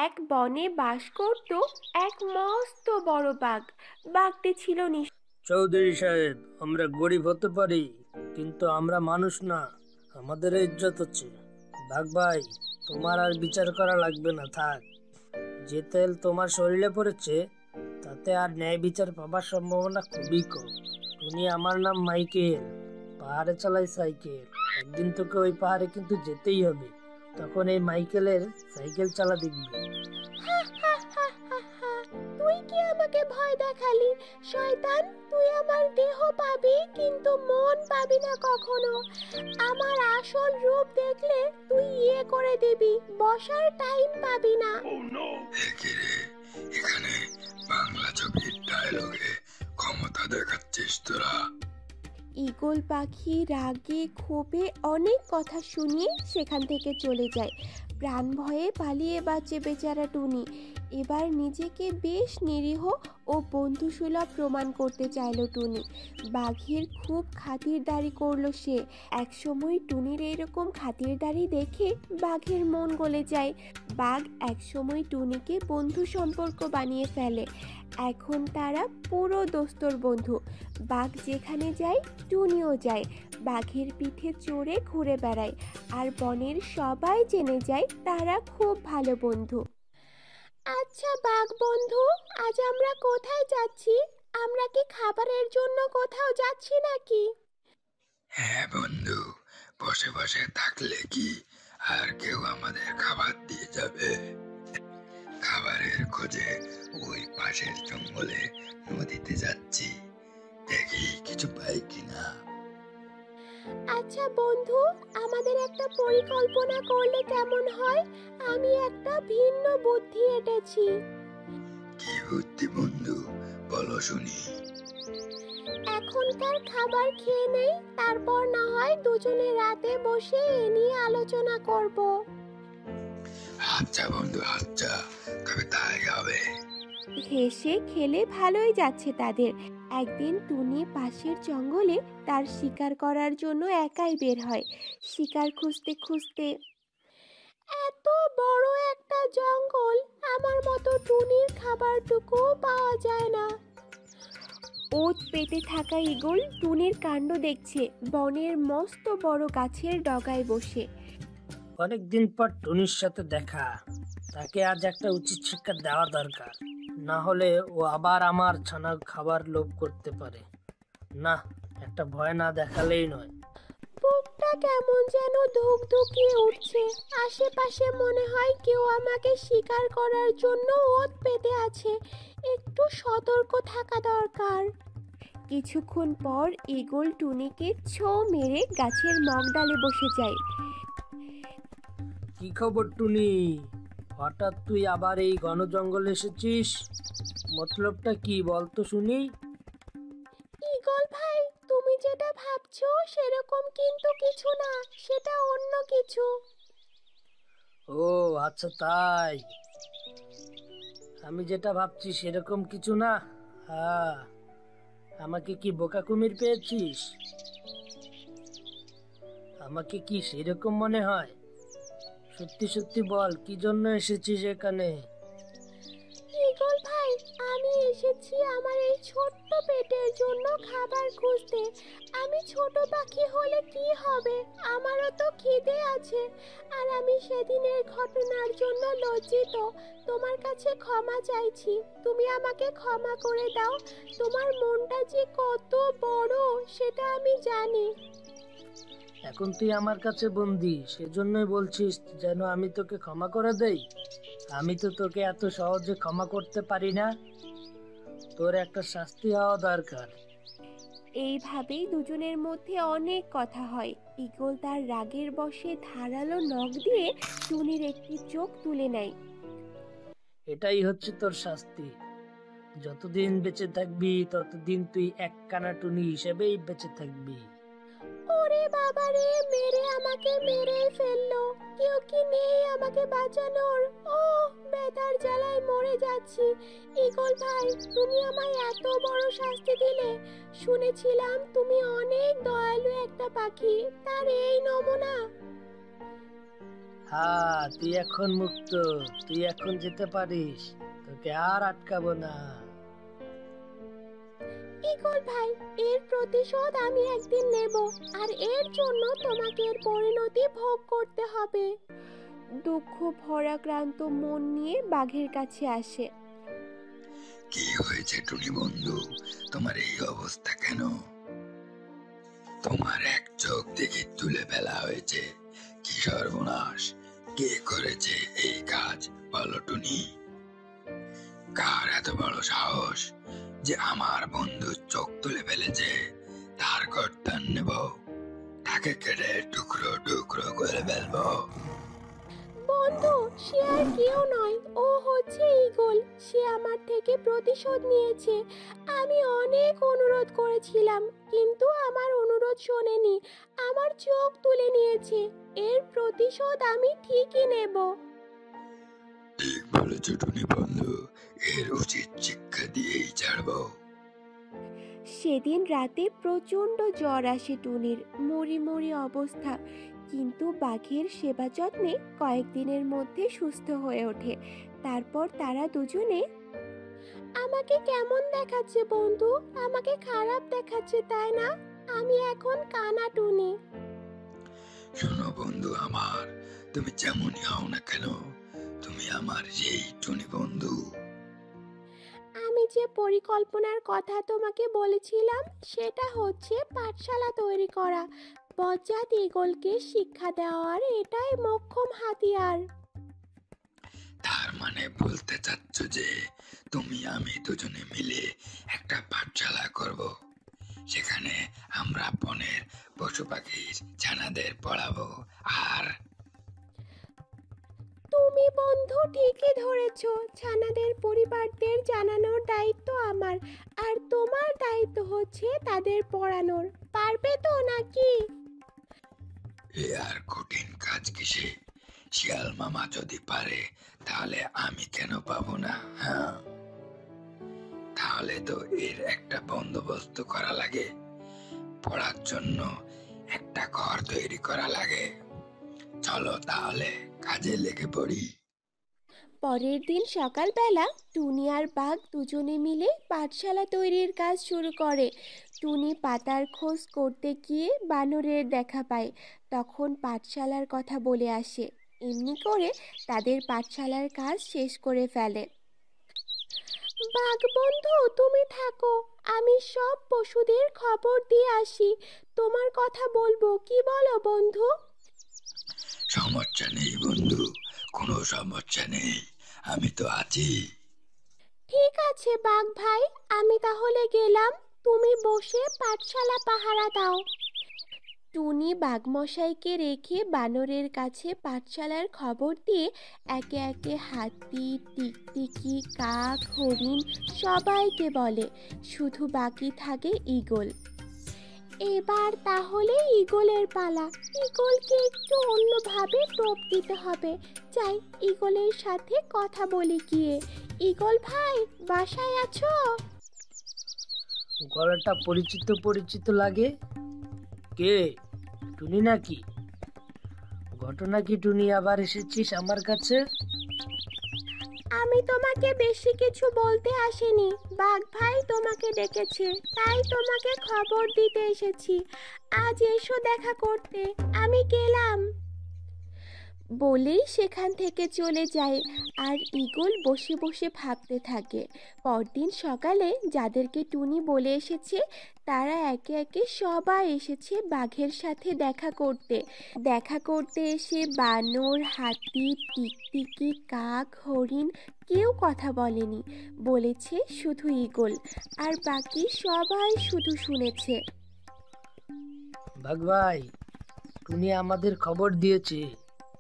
এক বনে বাস করত এক মস্ত বড় বাঘ। বাঘটি ছিল চৌধুরী সাহেব, আমরা গরিব হতে পারি, কিন্তু আমরা মানুষ না। আমাদের ইজ্জত আছে। বাঘ ভাই, তোমার আর বিচার করা লাগবে না, থাক। যে তেল তোমার শরীরে পড়েছে তাতে আর ন্যায় বিচার পাবার সম্ভাবনা খুবই কম। টুনি, আমার নাম মাইকেল, পাহাড়ে চালাই সাইকেল। একদিন তোকে ওই পাহাড়ে কিন্তু যেতেই হবে, তখন এই মাইকেলের সাইকেল চালা দেখবি। তুই কি আমাকে ভয় দেখালি? শয়তান, তুই আমার দেহ পাবি কিন্তু মন পাবি না কখনো। আমার আসল রূপ দেখলে তুই করে দিবি, বসার টাইম পাবি না। এখানে বাংলা ছবির ডায়লগে ক্ষমতা দেখাচ্ছিস তোরা? ঈগল পাখি রাগে ক্ষোভে অনেক কথা শুনিয়ে সেখান থেকে চলে যায়। প্রাণ ভয়ে পালিয়ে বাঁচে বেচারা টুনি। এবার নিজেকে বেশ নিরীহ ও বন্ধুসুলভ প্রমাণ করতে চাইল টুনি। বাঘের খুব খাতিরদারি করলো সে। একসময় টুনির এরকম খাতিরদারি দেখে বাঘের মন গলে যায়। বাঘ একসময় টুনিকে বন্ধু সম্পর্ক বানিয়ে ফেলে। এখন তারা পুরো দোস্তর বন্ধু। বাঘ যেখানে যায় টুনিও যায়। বাঘের পিঠে চড়ে ঘুরে বেড়ায়, আর বনের সবাই জেনে যায় তারা খুব ভালো বন্ধু। আচ্ছা বাঘ বন্ধু, আজ আমরা কোথায় যাচ্ছি? আমরা কি খাবারের জন্য কোথাও যাচ্ছি নাকি? হ্যাঁ বন্ধু, বসে বসে থাকলে কি আর কেউ আমাদের খাবার দিয়ে যাবে? খাবারের খোঁজে ওই পাশের জঙ্গলে নদীতে যাচ্ছি, দেখি কিছু পাই কিনা। আচ্ছা বন্ধু, আমাদের একটা পরিকল্পনা করলে কেমন হয়? আমি একটা ভিন্ন বুদ্ধি এঁটেছি। কি বুদ্ধি বন্ধু, বলো শুনি। এখনকার খাবার খেয়ে নেই, তারপর না হয় দুজনে রাতে বসে এ নিয়ে আলোচনা করব। আচ্ছা বন্ধু, আচ্ছা, তবে তাই হবে। হেসে খেলে ভালোই যাচ্ছে তাদের। একদিন টুনি পাশের জঙ্গলে তার শিকার করার জন্য একাই বের হয়। শিকার খুঁজতে খুঁজতে এত বড় একটা জঙ্গল, আমার মতো টুনির খাবারটুকু পাওয়া যায় না। ওত পেতে থাকা ঈগল টুনির কাণ্ড দেখছে বনের মস্ত বড় গাছের ডগায় বসে। অনেকদিন পর টুনির সাথে দেখা, তাকে আজ একটা উচিত শিক্ষা দেওয়া দরকার, না হলে ও আবার আমার ছানা খাবার লোভ করতে পারে। না, একটা ভয় না দেখালেই নয়। বুকটা কেমন যেন ধুকধুকিয়ে উঠছে। আশেপাশে মনে হয় কেউ আমাকে শিকার করার জন্য ওত পেতে আছে। একটু সতর্ক থাকা দরকার। কিছুক্ষণ পর ঈগল টুনিকে ছো মেরে গাছের মগডালে বসে যায়। কি খবর টুনি? হঠাৎ তুই আবার এই ঘন জঙ্গলে এসেছিস? মতলবটা কি বলতো শুনি। ঈগল ভাই, তুমি যেটা ভাবছো সেরকম কিন্তু কিছু না, সেটা অন্য কিছু। ও আচ্ছা, তাই? আমি যেটা ভাবছি সেরকম কিছু না? হ্যাঁ, আমাকে কি বোকা কুমির পেয়েছিস? আমাকে কি সেরকম মনে হয়? সত্যি সত্যি বল, কি জন্য এসেছিস এখানে? ঈগল ভাই, আমি এসেছি আমার এই ছোট্ট পেটের জন্য খাবার খুঁজতে। আমি ছোট পাখি হলে কি হবে, আমারও তো খিদে আছে। আর আমি সেদিনের ঘটনার জন্য লজ্জিত। তোমার কাছে ক্ষমা চাইছি, তুমি আমাকে ক্ষমা করে দাও। তোমার মনটা যে কত বড় সেটা আমি জানি। এখন তুই আমার কাছে বন্দি, সেজন্যই বলছিস যেন আমি তোকে ক্ষমা করে দেই? আমি তো তোকে এত সহজে ক্ষমা করতে পারি না। তোর একটা শাস্তি হওয়া দরকার। এইভাবেই দুজনের মধ্যে অনেক কথা হয়। ঈগল তার রাগের বশে ধারালো নখ দিয়ে টুনির একটি চোখ তুলে নেয়। এটাই হচ্ছে তোর শাস্তি। যতদিন বেঁচে থাকবি ততদিন তুই এক কানা টুনি হিসেবেই বেঁচে থাকবি। ওরে বাবা রে, মেরে আমাকে মেরেই ফেললো। কেউ কি নেই আমাকে বাঁচানোর? ও, ব্যথার জ্বালায় মরে যাচ্ছি। ঈগল ভাই, তুমি আমায় এত বড় শাস্তি দিলে। শুনেছিলাম তুমি অনেক দয়ালু একটা পাখি, তার এই নমুনা। হ্যাঁ, তুই এখন মুক্ত, তুই এখন যেতে পারিস, তোকে আর আটকাবো না। ঈগল ভাই, এর প্রতিশোধ আমি একদিন নেব, আর এর জন্য তোমাকে এর পরিণতি ভোগ করতে হবে। দুঃখ ভরা ক্লান্ত মন নিয়ে বাঘের কাছে আসে। কি হয়েছে টুনি বন্ধু, তোমার এই অবস্থা কেন? তোমার এক চোখ দেখে তুলে ফেলা হয়েছে, কি সর্বনাশ! কে করেছে এই কাজ বলো টুনি? কার এত বড় সাহস যে আমার বন্ধুর চোখ তুলে ফেলেছে? তার গর্দান নেব, তাকে কেটে টুকরো টুকরো করে ফেলবো। বন্ধু, সে আর কেউ নয়, ও হচ্ছে ঈগল। সে আমার থেকে প্রতিশোধ নিয়েছে। আমি অনেক অনুরোধ করেছিলাম, কিন্তু আমার অনুরোধ শোনেনি, আমার চোখ তুলে নিয়েছে। এর প্রতিশোধ আমি ঠিকই নেব। ঠিক বলেছ টুনি বন্ধু, এর উচিত শিক্ষা দিয়েই ছাড়বো। সেদিন রাতে প্রচন্ড জ্বর আসে টুনির, মরি মরি অবস্থা, কিন্তু বাঘের সেবা যত্নে কয়েকদিনের মধ্যে সুস্থ হয়ে ওঠে। তারপর তারা দুজনে, আমাকে কেমন দেখাচ্ছে বন্ধু? আমাকে খারাপ দেখাচ্ছে, তাই না? আমি এখন কানা টুনি। শোনো বন্ধু আমার, তুমি যেমনই হও না কেন, তুমি আমার সেই টুনি বন্ধু। আমি যে পরিকল্পনার কথা তোমাকে বলেছিলাম, সেটা হচ্ছে পাঠশালা তৈরি করা। বজ্জাত ঈগলকে শিক্ষা দেওয়ার এটাই মোক্ষম হাতিয়ার। তার মানে বলতে চাচ্ছ যে তুমি আমি দুজনে মিলে একটা পাঠশালা করব, সেখানে আমরা বনের পশু পাখির ছানাদের পড়াবো। আর তুমি বন্ধু ঠিকই ধরেছো, ছানাদের পরিবারদের জানানোর দায়িত্ব আমার, আর তোমার দায়িত্ব হচ্ছে তাদের পড়ানোর। পারবে তো নাকি? এ আর কঠিন কাজ কিসে? শিয়াল মামা যদি পারে, তাহলে আমি কেন পাবো না? হ্যাঁ, তাহলে তো এর একটা বন্দোবস্ত করা লাগে, পড়ার জন্য একটা ঘর তৈরি করা লাগে। চলো তাহলে কাজে লেগে পড়ি। পরের দিন সকালবেলা টুনি আর বাঘ দুজনে মিলে পাঠশালা তৈরির কাজ শুরু করে। টুনি পাতার খোঁজ করতে গিয়ে বানরের দেখা পায়, তখন পাঠশালার কথা বলে আসে। এমনি করে তাদের পাঠশালার কাজ শেষ করে ফেলে। বাঘ বন্ধু, তুমি থাকো, আমি সব পশুদের খবর দিয়ে আসি। তোমার কথা বলবো, কি বলো বন্ধু? সমস্যা নেই বন্ধু, কোনো সমস্যা নেই, আমি তো আছি। ঠিক আছে বাঘ ভাই, আমি তাহলে গেলাম। তুমি বসে পাঠশালা পাহারা দাও। টুনি বাঘমশাইকে রেখে বানরের কাছে পাঠশালার খবর দিয়ে একে একে হাতি, টিকটিকি, কাক, হরিণ সবাইকে বলে। শুধু বাকি থাকে ঈগল। এবার তাহলে ঈগলের পালা। ঈগলকে একটু অন্যভাবে টোপ দিতে হবে। যাই, ঈগলের সাথে কথা বলি গিয়ে। ঈগল ভাই, বাসায় আছো? গলাটা পরিচিত পরিচিত লাগে। কে? টুনি নাকি? ঘটনা কি টুনি, আবার এসেছিস আমার কাছে? আমি তোমাকে বেশি কিছু বলতে আসিনি, বাঘ ভাই তোমাকে ডেকেছে, তাই তোমাকে খবর দিতে এসেছি। আজ এসো দেখা করতে, আমি গেলাম। বলেই সেখান থেকে চলে যায়। আর ঈগল বসে বসে ভাবতে থাকে। পরদিন সকালে যাদেরকে টুনি বলে এসেছে, তারা একে একে সবাই এসেছে বাঘের সাথে দেখা করতে। দেখা করতে এসে বানর, হাতি, টিকটিকি, কাক, হরিণ কেউ কথা বলেনি, বলেছে শুধু ঈগল। আর বাকি সবাই শুধু শুনেছে। বাঘ ভাই, টুনি আমাদের খবর দিয়েছে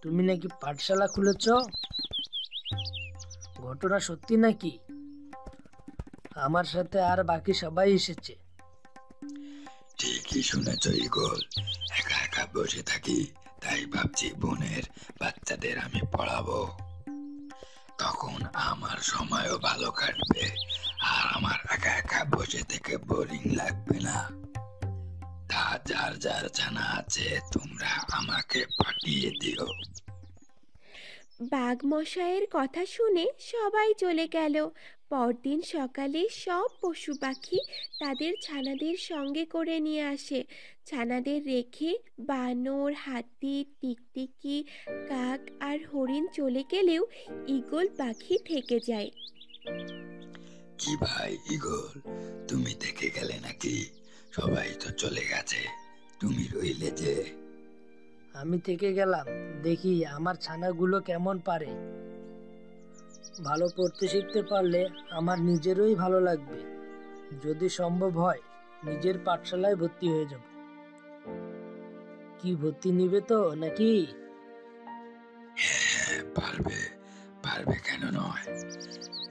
তুমি নাকি পাঠশালা খুলেছ। ঘটনা সত্যি নাকি? আমার সাথে আর বাকি সবাই এসেছে। ঠিকই শুনেছ ঈগল, একা একা বসে থাকি, তাই ভাবছি বনের বাচ্চাদের আমি পড়াবো। তখন আমার সময়ও ভালো কাটবে, আর আমার একা একা বসে থেকে বোরিং লাগবে না। তা যার যার জানা আছে তোমরা আমাকে পাঠিয়ে দিও। বাঘ মশাইয়ের কথা শুনে সবাই চলে গেল। পরদিন সকালে সব পশু পাখি তাদের ছানাদের সঙ্গে করে নিয়ে আসে। ছানাদের রেখে বানর, হাতি, টিকটিকি, কাক আর হরিণ চলে গেলেও ঈগল পাখি থেকে যায়। কি ভাই ঈগল, তুমি থেকে গেলে নাকি? সবাই তো চলে গেছে, তুমি রইলে যে? আমি থেকে গেলাম, দেখি আমার ছানাগুলো কেমন পারে। ভালো পড়তে শিখতে পারলে আমার নিজেরই ভালো লাগবে। যদি সম্ভব হয় নিজের পাঠশালায় ভর্তি হয়ে যাব। কি ভর্তি নিবে তো নাকি? হ্যাঁ, পারবে, পারবে কেন নয়।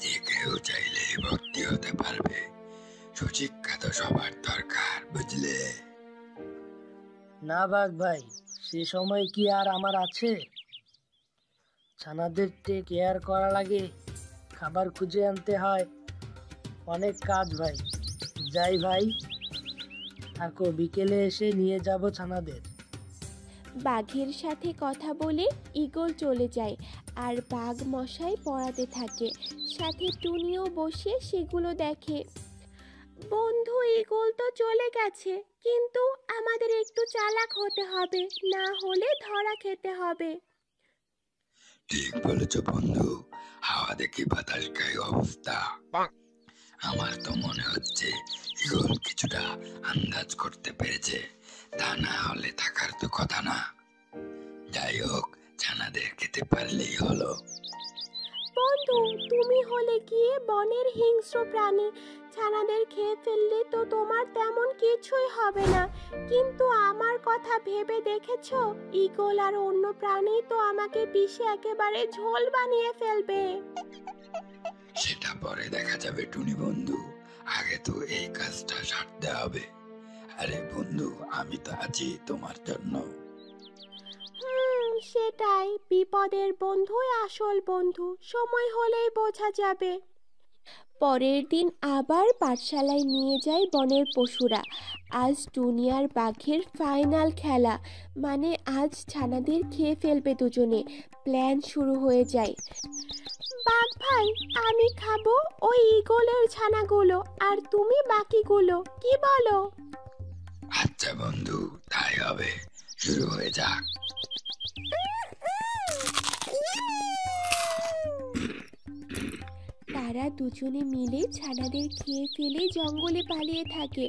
যে কেউ চাইলে ভর্তি হতে পারবে। সুশিক্ষা তো সবার দরকার, বুঝলে? না বাঘ ভাই, সে সময় কি আর আমার আছে? ছানাদের কেয়ার করা লাগে, খাবার খুঁজে আনতে হয়, অনেক কাজ ভাই। যাই ভাই, থাকো, বিকেলে এসে নিয়ে যাব ছানাদের। বাঘের সাথে কথা বলে ঈগল চলে যায় আর বাঘ মশাই পড়াতে থাকে। সাথে টুনিও বসে সেগুলো দেখে। বন্ধু ঈগল তো চলে গেছে, কিন্তু আমাদের একটু চালাক হতে হবে, না হলে ধরা খেতে হবে। ঠিক বলেছ বন্ধু, হাওয়া দেখি বাতাস গায়ে অবস্থা। আমার তো মনে হচ্ছে ঈগল কিছুটা আন্দাজ করতে পেরেছে, তা না হলে থাকার তো কথা না। যাই হোক, ছানাদের খেতে পারলেই হলো। বন্ধু, তুমি হলে গিয়ে বনের হিংস্র প্রাণী, ছানাদের খেয়ে ফেললে তো তোমার তেমন কিছুই হবে না, কিন্তু আমার কথা ভেবে দেখেছো? ঈগল আর অন্য প্রাণী তো আমাকে বিষে একেবারে ঝোল বানিয়ে ফেলবে। সেটা পরে দেখা যাবে টুনি বন্ধু, আগে তো এই কাজটা সারতে হবে। আরে বন্ধু, আমি তো আছি তোমার জন্য। সেটাই, বিপদের বন্ধুই আসল বন্ধু, সময় হলেই বোঝা যাবে। পরের দিন আবার পাঠশালায় নিয়ে যায় বনের পশুরা। আজ টুনি আর বাঘের ফাইনাল খেলা, মানে আজ ছানাদের খেয়ে ফেলবে দুজনে। প্ল্যান শুরু হয়ে যায়। বাঘ ভাই, আমি খাবো ওই ঈগলের ছানাগুলো, আর তুমি বাকিগুলো, কি বলো? আচ্ছা বন্ধু, তাই হবে, শুরু হয়ে যাক। তারা দুজনে মিলে ছানাদের খেয়ে ফেলে জঙ্গলে পালিয়ে থাকে।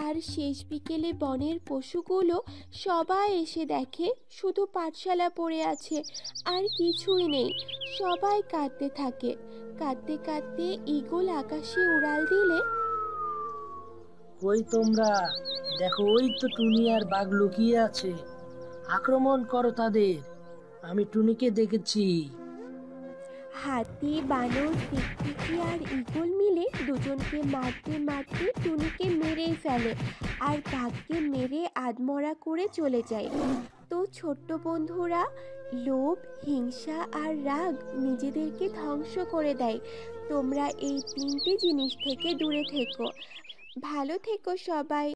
আর শেষ বিকেলে বনের পশুগুলো সবাই এসে দেখে শুধু পাঠশালা পড়ে আছে, আর কিছুই নেই। সবাই কাঁদতে থাকে। কাঁদতে কাঁদতে ঈগল আকাশে উড়াল দিলে, কই তোমরা? দেখো, ওই তো টুনি আর বাঘ লুকিয়ে আছে, আক্রমণ করো তাদের। আমি টুনিকে দেখেছি। হাতি, বানর, টিকটিকি আর ঈগল মিলে দুজনকে মারতে মারতে টুনিকে মেরেই ফেলে, আর বাঘকে মেরে আধমরা করে চলে যায়। তো ছোট্ট বন্ধুরা, লোভ, হিংসা আর রাগ নিজেদেরকে ধ্বংস করে দেয়। তোমরা এই তিনটে জিনিস থেকে দূরে থেকো। ভালো থেকো সবাই।